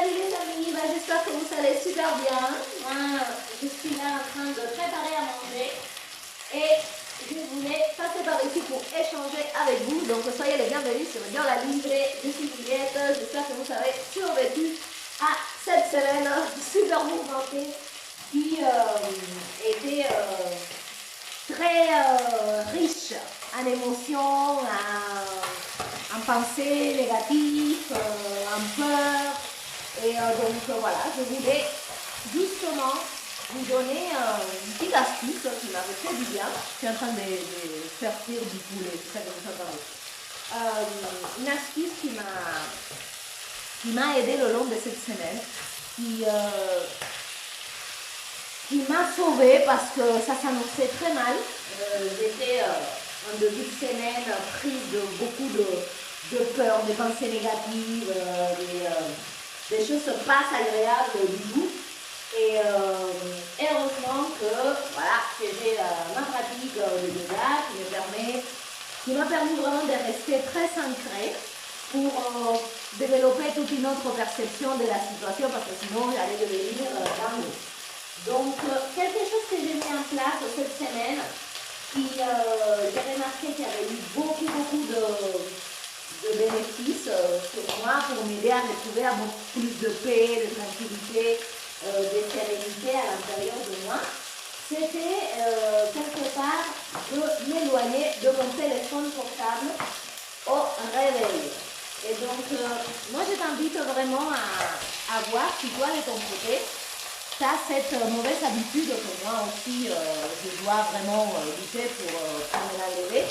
Salut les amis, j'espère que vous allez super bien. Moi, je suis là en train de préparer à manger et je voulais passer par ici pour échanger avec vous. Donc soyez les bienvenus sur Bien la Livrée. Je suis Juliette, j'espère que vous avez survécu à cette semaine super mouvementée qui était très riche en émotions, en pensées négatives, en peur. Et donc voilà, je voulais justement vous donner une petite astuce qui m'avait fait du bien. Je suis en train de faire cuire du poulet, c'est ça que vous entendez. Une astuce qui m'a aidé le long de cette semaine, qui m'a sauvée parce que ça s'annonçait très mal. J'étais en début de semaine prise de beaucoup de peur, de pensées négatives, des choses pas agréables du tout. Et heureusement que voilà, que j'ai ma pratique de yoga qui m'a permis vraiment de rester très centrée pour développer toute une autre perception de la situation parce que sinon j'allais devenir dingue. Donc quelque chose que j'ai mis en place cette semaine, j'ai remarqué qu'il y avait eu beaucoup de bénéfices sur moi pour m'aider à retrouver beaucoup plus de paix, de tranquillité, de sérénité à l'intérieur de moi. C'était quelque part de m'éloigner de mon téléphone portable au réveil. Et donc, moi je t'invite vraiment à voir si toi de ton côté, tu as cette mauvaise habitude que moi aussi je dois vraiment lutter pour me l'enlever.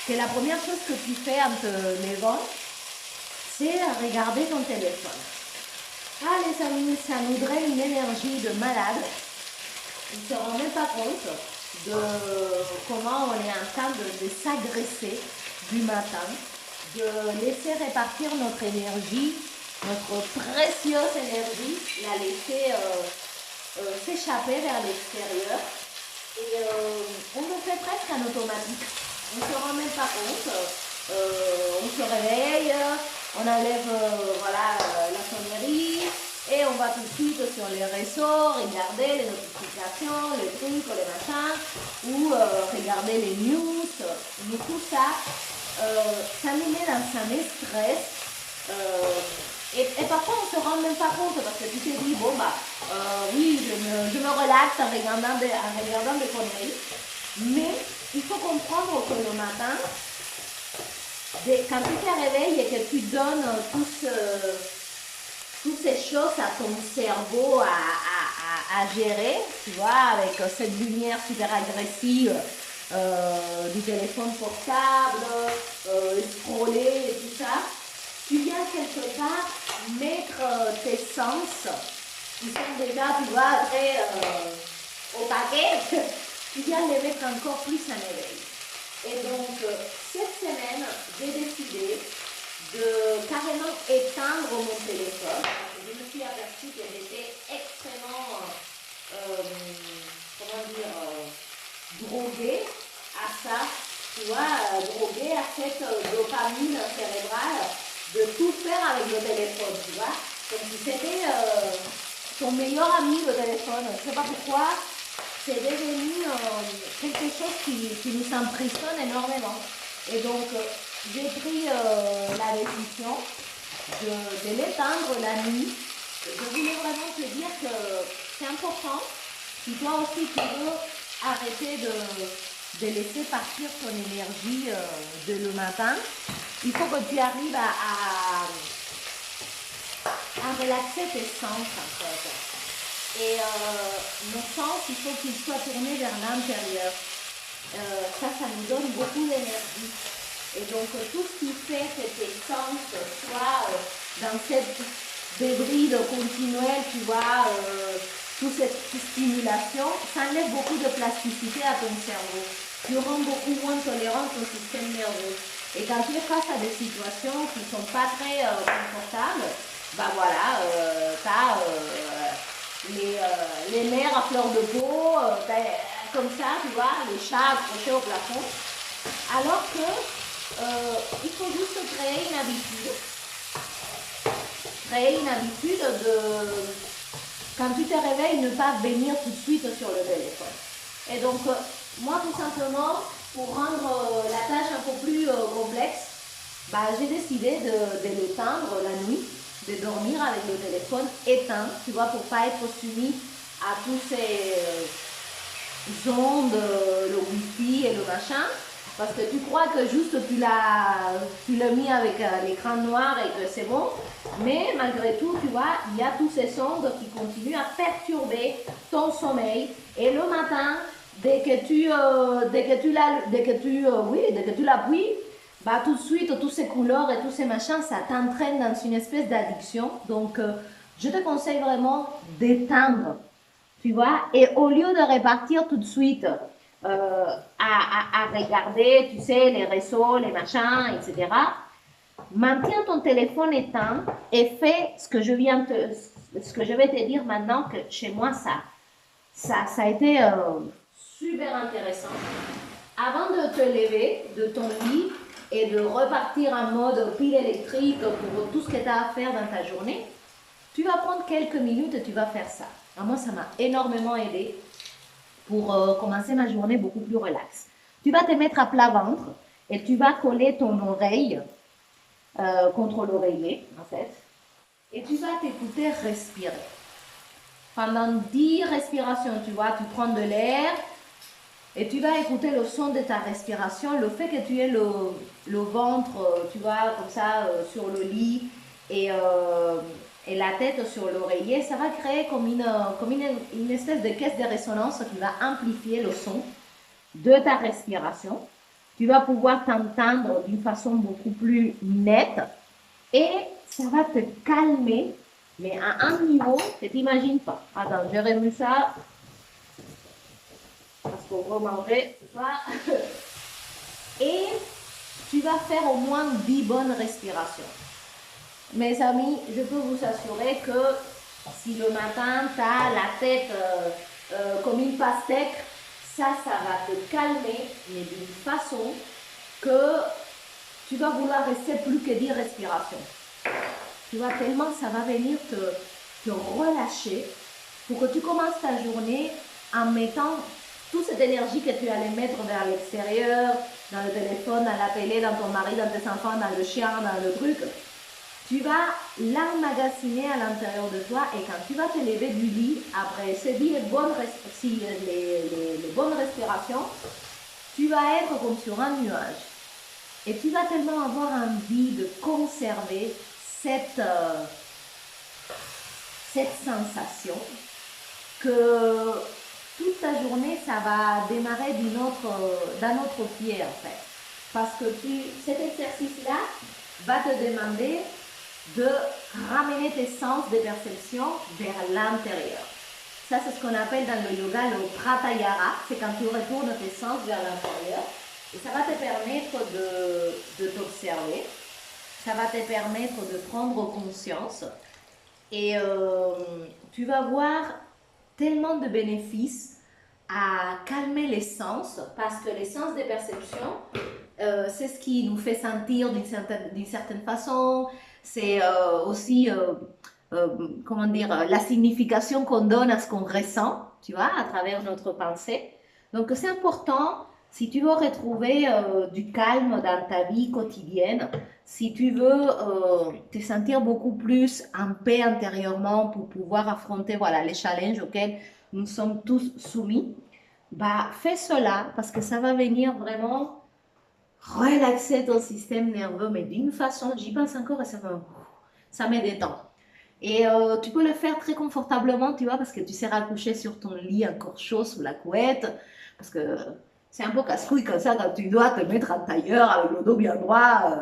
Que la première chose que tu fais en te levant, c'est regarder ton téléphone. Ah les amis, ça nous draine une énergie de malade. On ne se rend même pas compte de comment on est en train de s'agresser du matin, de laisser répartir notre énergie, notre précieuse énergie, la laisser s'échapper vers l'extérieur. Et on le fait presque en automatique. On ne se rend même pas compte. On se réveille, on enlève voilà, la sonnerie et on va tout de suite sur les réseaux, regarder les notifications, les trucs, les machins, ou regarder les news. Mais tout ça, ça nous met dans un stress. Et parfois on ne se rend même pas compte parce que tu te dis, bon bah oui, je me relaxe en regardant des conneries. Mais il faut comprendre que le matin, quand tu te réveilles et que tu donnes toutes ces choses à ton cerveau à gérer, tu vois, avec cette lumière super agressive du téléphone portable, scroller et tout ça, tu viens quelque part mettre tes sens, qui sont déjà, tu vois, très au paquet, tu viens les mettre encore plus en éveil. Et donc, cette semaine, j'ai décidé de carrément éteindre mon téléphone, parce que je me suis aperçue que j'étais extrêmement, droguée à ça, tu vois, droguée à cette dopamine cérébrale de tout faire avec le téléphone, tu vois, comme si c'était ton meilleur ami, le téléphone. Je ne sais pas pourquoi, c'est devenu quelque chose qui nous emprisonne énormément. Et donc, j'ai pris la décision de l'éteindre la nuit. Je voulais vraiment te dire que c'est important, si toi aussi tu veux arrêter de laisser partir ton énergie de le matin, il faut que tu arrives à relaxer tes sens en fait. Et nos sens, il faut qu'ils soient tournés vers l'intérieur. Ça nous donne beaucoup d'énergie. Et donc tout ce qui fait que tes sens soient dans cette débris continuelle, tu vois, toute cette stimulation, ça enlève beaucoup de plasticité à ton cerveau. Tu rends beaucoup moins tolérant ton système nerveux. Et quand tu es face à des situations qui ne sont pas très confortables, bah voilà, tu as les nerfs à fleur de peau, comme ça, tu vois, les chats accrochés au plafond. Alors que il faut juste créer une habitude. créer une habitude de, quand tu te réveilles, ne pas venir tout de suite sur le téléphone. Et donc, moi, tout simplement, pour rendre la tâche un peu plus complexe, bah, j'ai décidé de l'éteindre la nuit, de dormir avec le téléphone éteint, tu vois, pour pas être soumis à tous ces ondes, le wifi et le machin. Parce que tu crois que juste tu l'as mis avec l'écran noir et que c'est bon. Mais malgré tout, tu vois, il y a tous ces ondes qui continuent à perturber ton sommeil. Et le matin, dès que tu l'appuies, bah, tout de suite, tous ces couleurs et tous ces machins, ça t'entraîne dans une espèce d'addiction. Donc, je te conseille vraiment d'éteindre, tu vois, et au lieu de repartir tout de suite à regarder, tu sais, les réseaux, les machins, etc., maintiens ton téléphone éteint et fais ce que je vais te dire maintenant, que chez moi, ça a été super intéressant. Avant de te lever de ton lit et de repartir en mode pile électrique pour tout ce que tu as à faire dans ta journée, tu vas prendre quelques minutes et tu vas faire ça. Alors moi, ça m'a énormément aidé pour commencer ma journée beaucoup plus relax. Tu vas te mettre à plat ventre et tu vas coller ton oreille contre l'oreiller, en fait. Et tu vas t'écouter respirer. Pendant 10 respirations, tu vois, tu prends de l'air et tu vas écouter le son de ta respiration, le fait que tu aies le ventre, tu vois, comme ça, sur le lit et la tête sur l'oreiller, ça va créer comme une espèce de caisse de résonance qui va amplifier le son de ta respiration. Tu vas pouvoir t'entendre d'une façon beaucoup plus nette et ça va te calmer, mais à un niveau que tu n'imagines pas. Attends, j'ai remis ça parce qu'on va manger. Et tu vas faire au moins 10 bonnes respirations. Mes amis, je peux vous assurer que si le matin, tu as la tête comme une pastèque, ça va te calmer, mais d'une façon que tu vas vouloir rester plus que 10 respirations. Tu vois, tellement ça va venir te relâcher pour que tu commences ta journée en mettant toute cette énergie que tu allais mettre vers l'extérieur, dans le téléphone, dans la télé, dans ton mari, dans tes enfants, dans le chien, dans le truc. Tu vas l'emmagasiner à l'intérieur de toi et quand tu vas te lever du lit, après ces 10 bonnes respirations, tu vas être comme sur un nuage. Et tu vas tellement avoir envie de conserver cette sensation que toute ta journée, ça va démarrer d'un autre pied en fait. Parce que cet exercice-là va te demander de ramener tes sens de perception vers l'intérieur. Ça, c'est ce qu'on appelle dans le yoga le pratyahara. C'est quand tu retournes tes sens vers l'intérieur. Et ça va te permettre de t'observer. Ça va te permettre de prendre conscience. Et tu vas voir tellement de bénéfices à calmer les sens. Parce que les sens de perception, c'est ce qui nous fait sentir d'une certaine façon. C'est aussi, comment dire, la signification qu'on donne à ce qu'on ressent, tu vois, à travers notre pensée. Donc, c'est important, si tu veux retrouver du calme dans ta vie quotidienne, si tu veux te sentir beaucoup plus en paix intérieurement pour pouvoir affronter, voilà, les challenges auxquels nous sommes tous soumis, bah, fais cela parce que ça va venir vraiment relaxer ton système nerveux, mais d'une façon, j'y pense encore et ça me détend. Et tu peux le faire très confortablement, tu vois, parce que tu seras couché sur ton lit encore chaud sous la couette, parce que c'est un peu casse-couille comme ça quand tu dois te mettre en tailleur avec le dos bien droit à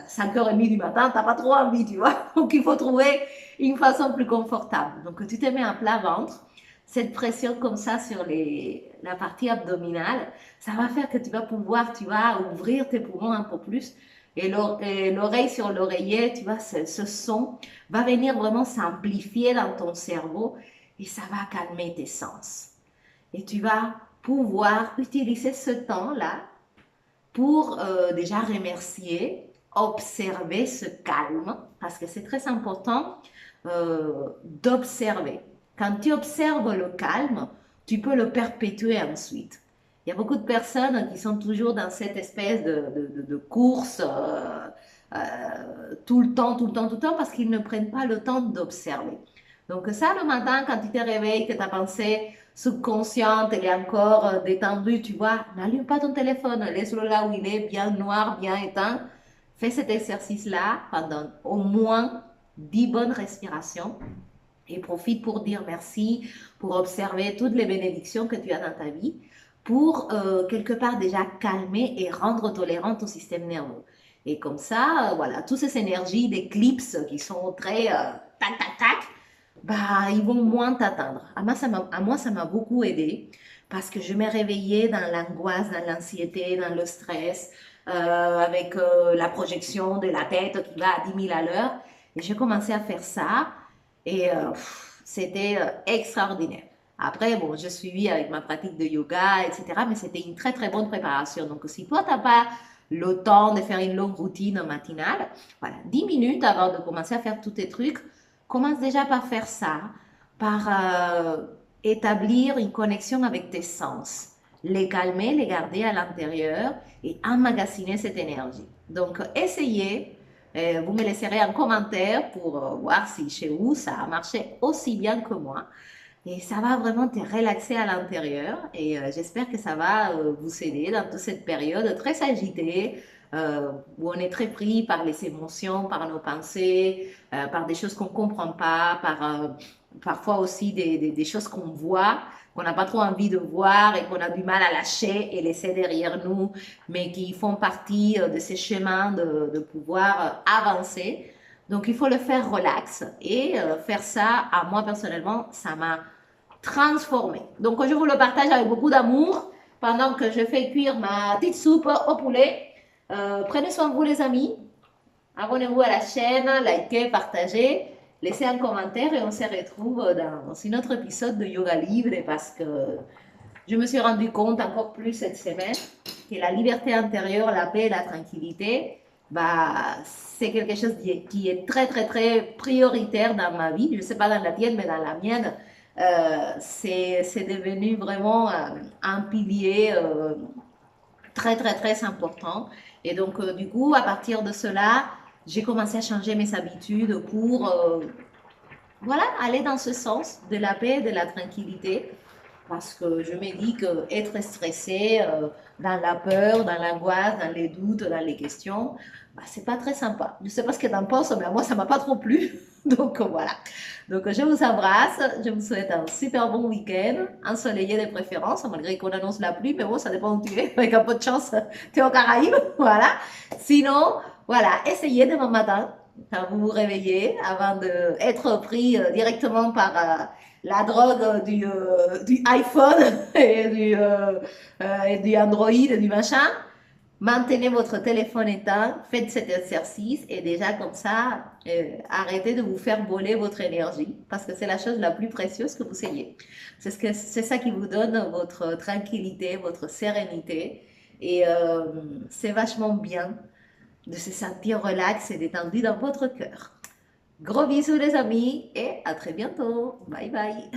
5h30 du matin, t'as pas trop envie, tu vois. Donc il faut trouver une façon plus confortable. Donc tu te mets à plat ventre, cette pression comme ça sur la partie abdominale, ça va faire que tu vas pouvoir, tu vas ouvrir tes poumons un peu plus. Et l'oreille sur l'oreiller, tu vois, ce son va venir vraiment s'amplifier dans ton cerveau et ça va calmer tes sens. Et tu vas pouvoir utiliser ce temps-là pour déjà remercier observer ce calme, parce que c'est très important d'observer. Quand tu observes le calme, tu peux le perpétuer ensuite. Il y a beaucoup de personnes qui sont toujours dans cette espèce de course tout le temps, tout le temps, tout le temps, parce qu'ils ne prennent pas le temps d'observer. Donc ça, le matin, quand tu te réveilles, que ta pensée subconsciente, elle est encore détendue, tu vois, n'allume pas ton téléphone, laisse-le là où il est, bien noir, bien éteint. Fais cet exercice-là pendant au moins 10 bonnes respirations et profite pour dire merci, pour observer toutes les bénédictions que tu as dans ta vie, pour quelque part déjà calmer et rendre tolérant ton système nerveux. Et comme ça, voilà, toutes ces énergies d'éclipse qui sont très tac, tac, tac, bah, ils vont moins t'atteindre. À moi, ça m'a beaucoup aidé parce que je me réveillais dans l'angoisse, dans l'anxiété, dans le stress, avec la projection de la tête qui va à 10 000 à l'heure. Et j'ai commencé à faire ça et c'était extraordinaire. Après, bon, je suivis avec ma pratique de yoga, etc. Mais c'était une très, très bonne préparation. Donc, si toi, tu n'as pas le temps de faire une longue routine matinale, voilà, 10 minutes avant de commencer à faire tous tes trucs, commence déjà par faire ça, par établir une connexion avec tes sens, les calmer, les garder à l'intérieur et emmagasiner cette énergie. Donc, essayez. Vous me laisserez un commentaire pour voir si chez vous ça a marché aussi bien que moi. Et ça va vraiment te relaxer à l'intérieur. Et j'espère que ça va vous aider dans toute cette période très agitée, où on est très pris par les émotions, par nos pensées, par des choses qu'on ne comprend pas, par parfois aussi des choses qu'on voit, qu'on n'a pas trop envie de voir et qu'on a du mal à lâcher et laisser derrière nous, mais qui font partie de ces chemins de pouvoir avancer. Donc, il faut le faire relax et faire ça, à moi personnellement, ça m'a transformé. Donc, je vous le partage avec beaucoup d'amour pendant que je fais cuire ma petite soupe au poulet. Prenez soin de vous, les amis. Abonnez-vous à la chaîne, likez, partagez, laissez un commentaire et on se retrouve dans un autre épisode de Yoga Libre parce que je me suis rendu compte encore plus cette semaine que la liberté intérieure, la paix et la tranquillité, bah, c'est quelque chose qui est très, très, très prioritaire dans ma vie. Je ne sais pas dans la tienne, mais dans la mienne, c'est devenu vraiment un pilier très, très, très important. Et donc, du coup, à partir de cela, j'ai commencé à changer mes habitudes pour voilà, aller dans ce sens de la paix et de la tranquillité. Parce que je me dis qu'être stressé dans la peur, dans l'angoisse, dans les doutes, dans les questions, bah, c'est pas très sympa. Je sais pas ce que tu en penses, mais moi, ça m'a pas trop plu. Donc voilà. Donc je vous embrasse. Je vous souhaite un super bon week-end, ensoleillé de préférence, malgré qu'on annonce la pluie, mais bon, ça dépend où tu es. Avec un peu de chance, tu es aux Caraïbes. Voilà. Sinon, voilà, essayez demain matin, quand vous vous réveillez, avant d'être pris directement par la drogue du iPhone et du Android et du machin. Maintenez votre téléphone éteint, faites cet exercice et déjà comme ça, arrêtez de vous faire voler votre énergie parce que c'est la chose la plus précieuse que vous ayez. C'est ça qui vous donne votre tranquillité, votre sérénité et c'est vachement bien de se sentir relax et détendu dans votre cœur. Gros bisous les amis et à très bientôt. Bye bye.